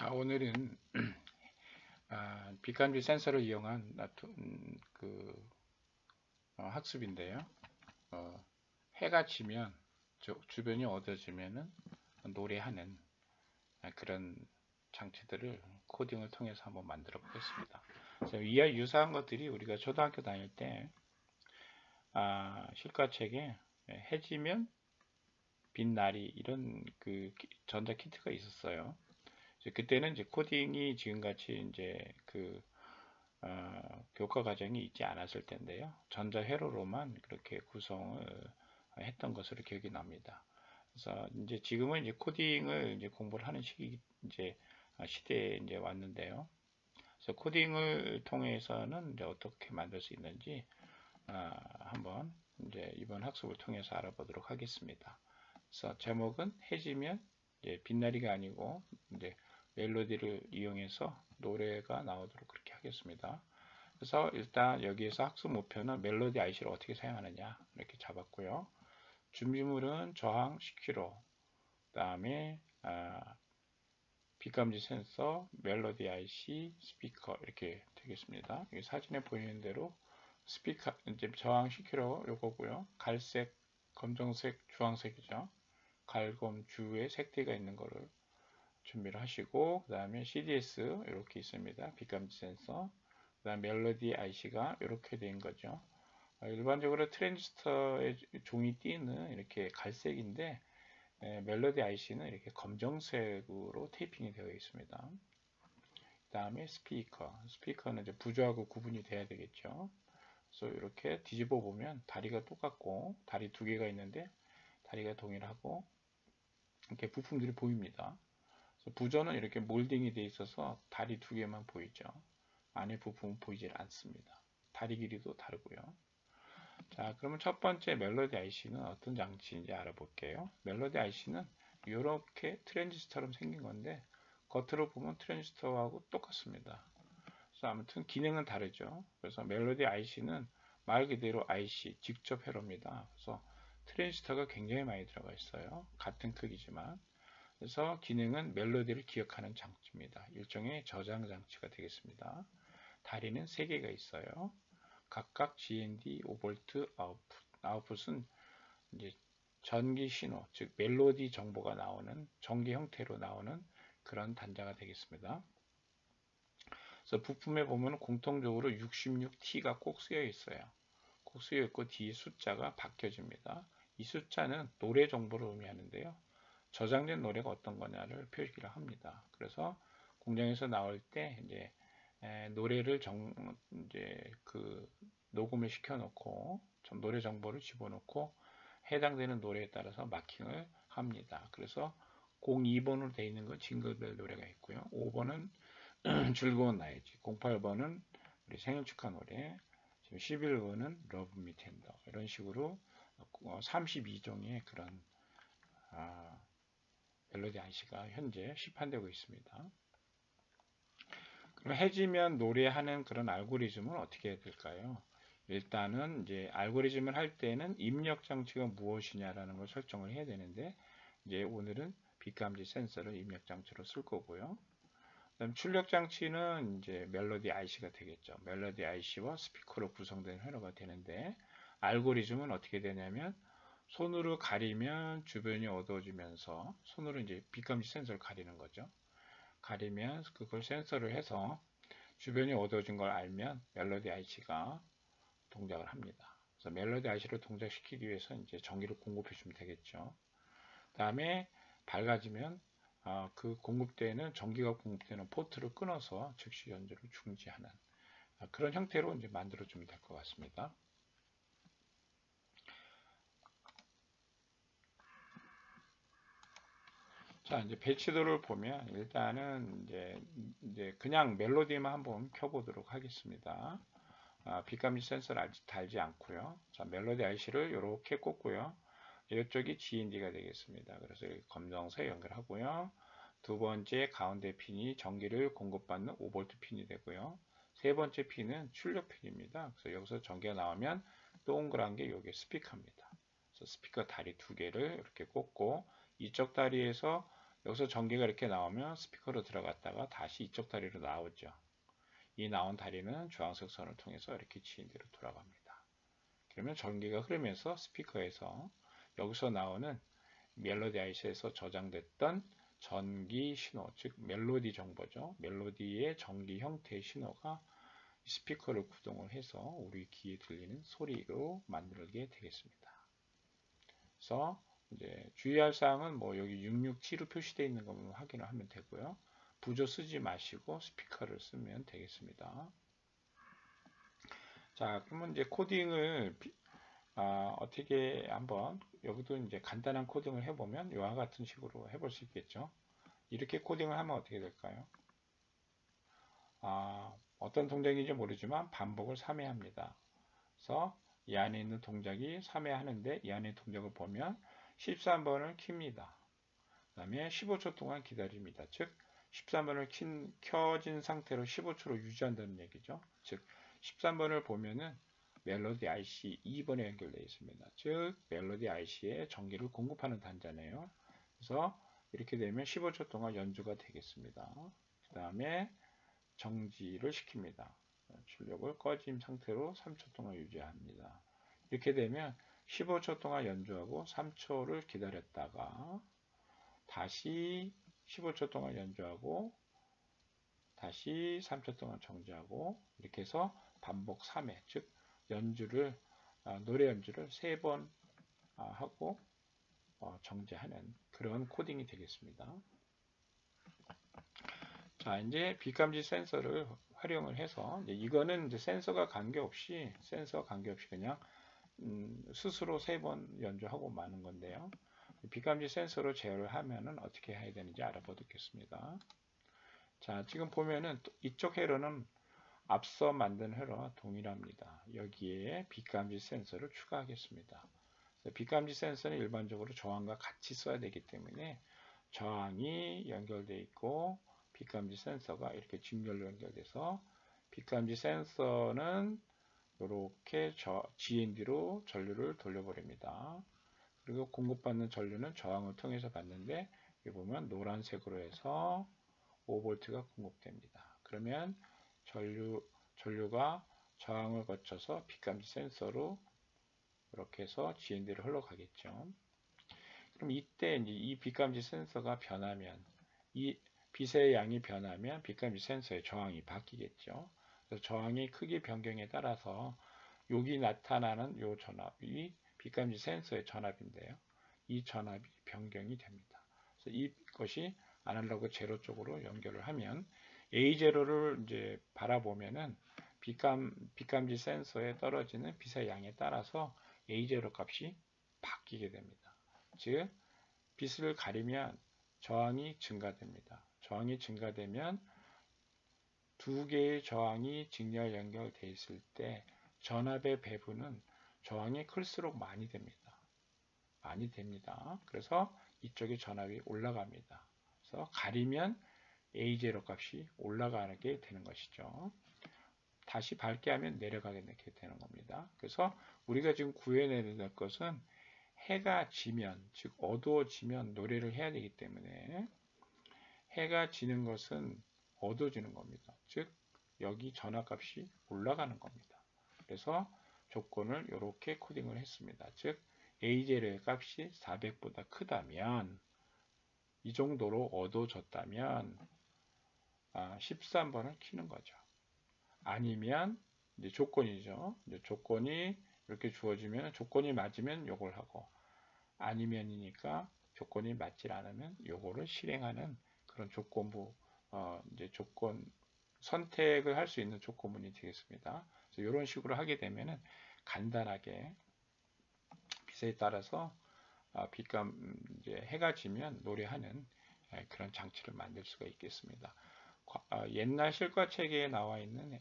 자, 오늘은 빛감지 센서를 이용한 학습인데요. 해가 지면 주변이 어두워지면은 노래하는 그런 장치들을 코딩을 통해서 한번 만들어 보겠습니다. 이와 유사한 것들이 우리가 초등학교 다닐 때 실과책에 해지면 빛나리 이런 그 전자 키트가 있었어요. 그때는 이제 코딩이 지금같이 이제 교과 과정이 있지 않았을 텐데요. 전자 회로로만 그렇게 구성을 했던 것으로 기억이 납니다. 그래서 이제 지금은 이제 코딩을 이제 공부를 하는 시대에 이제 왔는데요. 그래서 코딩을 통해서는 이제 어떻게 만들 수 있는지 한번 이제 이번 학습을 통해서 알아보도록 하겠습니다. 그래서 제목은 해지면 이제 빛나리가 아니고 이제 멜로디를 이용해서 노래가 나오도록 그렇게 하겠습니다. 그래서 일단 여기에서 학습 목표는 멜로디 IC를 어떻게 사용하느냐 이렇게 잡았고요. 준비물은 저항 10kg, 그 다음에 빛감지 센서, 멜로디 IC, 스피커 이렇게 되겠습니다. 여기 사진에 보이는 대로 스피커 이제 저항 10kg 요거고요. 갈색, 검정색, 주황색이죠. 갈검 주에 색대가 있는 거를 준비를 하시고, 그 다음에 CDS 이렇게 있습니다. 빛감지 센서, 그 다음 멜로디 IC가 이렇게 된 거죠. 일반적으로 트랜지스터의 종이띠는 이렇게 갈색인데 멜로디 IC는 이렇게 검정색으로 테이핑이 되어 있습니다. 그 다음에 스피커는 이제 부조하고 구분이 돼야 되겠죠. 그래서 이렇게 뒤집어 보면 다리가 똑같고 다리 두 개가 있는데 다리가 동일하고 이렇게 부품들이 보입니다. 부저는 이렇게 몰딩이 되어 있어서 다리 두 개만 보이죠. 안에 부품은 보이질 않습니다. 다리 길이도 다르고요. 자, 그러면 첫 번째 멜로디 IC는 어떤 장치인지 알아볼게요. 멜로디 IC는 이렇게 트랜지스터처럼 생긴 건데 겉으로 보면 트랜지스터하고 똑같습니다. 그래서 아무튼 기능은 다르죠. 그래서 멜로디 IC는 말 그대로 IC, 직접 회로입니다. 그래서 트랜지스터가 굉장히 많이 들어가 있어요. 같은 크기지만. 그래서 기능은 멜로디를 기억하는 장치입니다. 일종의 저장 장치가 되겠습니다. 다리는 3개가 있어요. 각각 GND 5V 아웃풋은 이제 전기 신호, 즉 멜로디 정보가 나오는 전기 형태로 나오는 그런 단자가 되겠습니다. 그래서 부품에 보면 공통적으로 66T가 꼭 쓰여 있어요. 꼭 쓰여 있고 뒤에 숫자가 바뀌어집니다. 이 숫자는 노래 정보를 의미하는데요. 저장된 노래가 어떤 거냐를 표기를 합니다. 그래서 공장에서 나올 때 이제 노래를 이제 녹음을 시켜놓고 노래 정보를 집어넣고 해당되는 노래에 따라서 마킹을 합니다. 그래서 02번으로 되어 있는 건 징글벨 노래가 있고요. 5번은 즐거운 나이지, 08번은 우리 생일 축하 노래, 지금 11번은 러브 미 텐더 이런 식으로 32종의 그런 멜로디 IC가 현재 시판되고 있습니다. 그럼 해지면 노래하는 그런 알고리즘은 어떻게 해야 될까요? 일단은 이제 알고리즘을 할 때는 입력 장치가 무엇이냐라는 걸 설정을 해야 되는데 이제 오늘은 빛감지 센서를 입력 장치로 쓸 거고요. 그다음 출력 장치는 이제 멜로디 IC가 되겠죠. 멜로디 IC와 스피커로 구성된 회로가 되는데 알고리즘은 어떻게 되냐면 손으로 가리면 주변이 어두워지면서 손으로 이제 빛감지 센서를 가리는 거죠. 가리면 그걸 센서를 해서 주변이 어두워진 걸 알면 멜로디 IC가 동작을 합니다. 그래서 멜로디 IC를 동작시키기 위해서 이제 전기를 공급해 주면 되겠죠. 그 다음에 밝아지면 그 공급되는 전기가 공급되는 포트를 끊어서 즉시 연주를 중지하는 그런 형태로 이제 만들어 주면 될 것 같습니다. 자, 이제 배치도를 보면 일단은 이제 그냥 멜로디만 한번 켜보도록 하겠습니다. 빛감지 센서를 달지 않고요. 자, 멜로디 IC를 이렇게 꽂고요. 이쪽이 GND가 되겠습니다. 그래서 검정색 연결하고요. 두 번째 가운데 핀이 전기를 공급받는 5V 핀이 되고요. 세 번째 핀은 출력 핀입니다. 그래서 여기서 전기가 나오면 동그란 게 이게 스피커입니다. 그래서 스피커 다리 두 개를 이렇게 꽂고 이쪽 다리에서 여기서 전기가 이렇게 나오면 스피커로 들어갔다가 다시 이쪽 다리로 나오죠. 이 나온 다리는 주황색 선을 통해서 이렇게 GND로 돌아갑니다. 그러면 전기가 흐르면서 스피커에서 여기서 나오는 멜로디 IC에서 저장됐던 전기 신호, 즉 멜로디 정보죠. 멜로디의 전기 형태의 신호가 스피커를 구동을 해서 우리 귀에 들리는 소리로 만들게 되겠습니다. 그래서 이제 주의할 사항은 뭐 여기 667로 표시되어 있는 것만 확인을 하면 되고요. 부조 쓰지 마시고 스피커를 쓰면 되겠습니다. 자, 그러면 이제 코딩을 어떻게 한번 여기도 이제 간단한 코딩을 해보면 이와 같은 식으로 해볼 수 있겠죠. 이렇게 코딩을 하면 어떻게 될까요? 어떤 동작인지 모르지만 반복을 3회 합니다. 그래서 이 안에 있는 동작이 3회 하는데 이 안에 동작을 보면 13번을 킵니다. 그 다음에 15초 동안 기다립니다. 즉 13번을 켜진 상태로 15초로 유지한다는 얘기죠. 즉 13번을 보면은 멜로디 IC 2번에 연결되어 있습니다. 즉 멜로디 IC에 전기를 공급하는 단자네요. 그래서 이렇게 되면 15초 동안 연주가 되겠습니다. 그 다음에 정지를 시킵니다. 출력을 꺼진 상태로 3초 동안 유지합니다. 이렇게 되면 15초 동안 연주하고 3초를 기다렸다가 다시 15초 동안 연주하고 다시 3초 동안 정지하고 이렇게 해서 반복 3회, 즉 연주를 노래 연주를 3번 하고 정지하는 그런 코딩이 되겠습니다. 자, 이제 빛감지 센서를 활용을 해서 이거는 이제 센서가 관계없이 그냥 스스로 3번 연주하고 마는 건데요. 빛감지 센서로 제어를 하면은 어떻게 해야 되는지 알아보겠습니다. 자, 지금 보면은 이쪽 회로는 앞서 만든 회로와 동일합니다. 여기에 빛감지 센서를 추가하겠습니다. 빛감지 센서는 일반적으로 저항과 같이 써야 되기 때문에 저항이 연결되어 있고 빛감지 센서가 이렇게 직렬로 연결돼서 빛감지 센서는 이렇게 GND로 전류를 돌려버립니다. 그리고 공급받는 전류는 저항을 통해서 받는데 여기 보면 노란색으로 해서 5V가 공급됩니다. 그러면 전류가 저항을 거쳐서 빛감지 센서로 이렇게 해서 GND로 흘러가겠죠. 그럼 이때 이제 이 빛감지 센서가 변하면 이 빛의 양이 변하면 빛감지 센서의 저항이 바뀌겠죠. 그래서 저항의 크기 변경에 따라서 여기 나타나는 이 전압이 빛감지 센서의 전압인데요. 이 전압이 변경이 됩니다. 그래서 이것이 아날로그 제로 쪽으로 연결을 하면 A0를 이제 바라보면은 빛감지 센서에 떨어지는 빛의 양에 따라서 A0 값이 바뀌게 됩니다. 즉 빛을 가리면 저항이 증가됩니다. 저항이 증가되면 두 개의 저항이 직렬 연결되어 있을 때 전압의 배분은 저항이 클수록 많이 됩니다. 많이 됩니다. 그래서 이쪽에 전압이 올라갑니다. 그래서 가리면 A0 값이 올라가게 되는 것이죠. 다시 밝게 하면 내려가게 되는 겁니다. 그래서 우리가 지금 구해내야 될 것은 해가 지면, 즉 어두워지면 노래를 해야 되기 때문에 해가 지는 것은 어두워지는 겁니다. 즉 여기 전압값이 올라가는 겁니다. 그래서 조건을 이렇게 코딩을 했습니다. 즉 A0의 값이 400보다 크다면 이 정도로 어두워졌다면 13번을 키는 거죠. 아니면 이제 조건이죠. 이제 조건이 이렇게 주어지면 조건이 맞으면 요걸 하고 아니면이니까 조건이 맞지 않으면 요거를 실행하는 그런 조건부 이제 조건 선택을 할 수 있는 조건문이 되겠습니다. 그래서 이런 식으로 하게 되면은 간단하게 빛에 따라서 이제 해가 지면 노래하는 그런 장치를 만들 수가 있겠습니다. 옛날 실과책에 나와 있는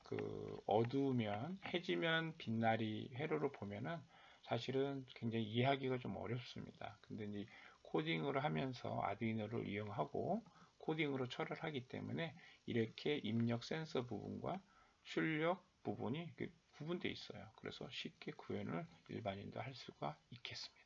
그 어두우면 해지면 빛나리 회로를 보면은 사실은 굉장히 이해하기가 좀 어렵습니다. 근데 이제 코딩을 하면서 아두이노를 이용하고 코딩으로 처리를 하기 때문에 이렇게 입력 센서 부분과 출력 부분이 구분되어 있어요. 그래서 쉽게 구현을 일반인도 할 수가 있겠습니다.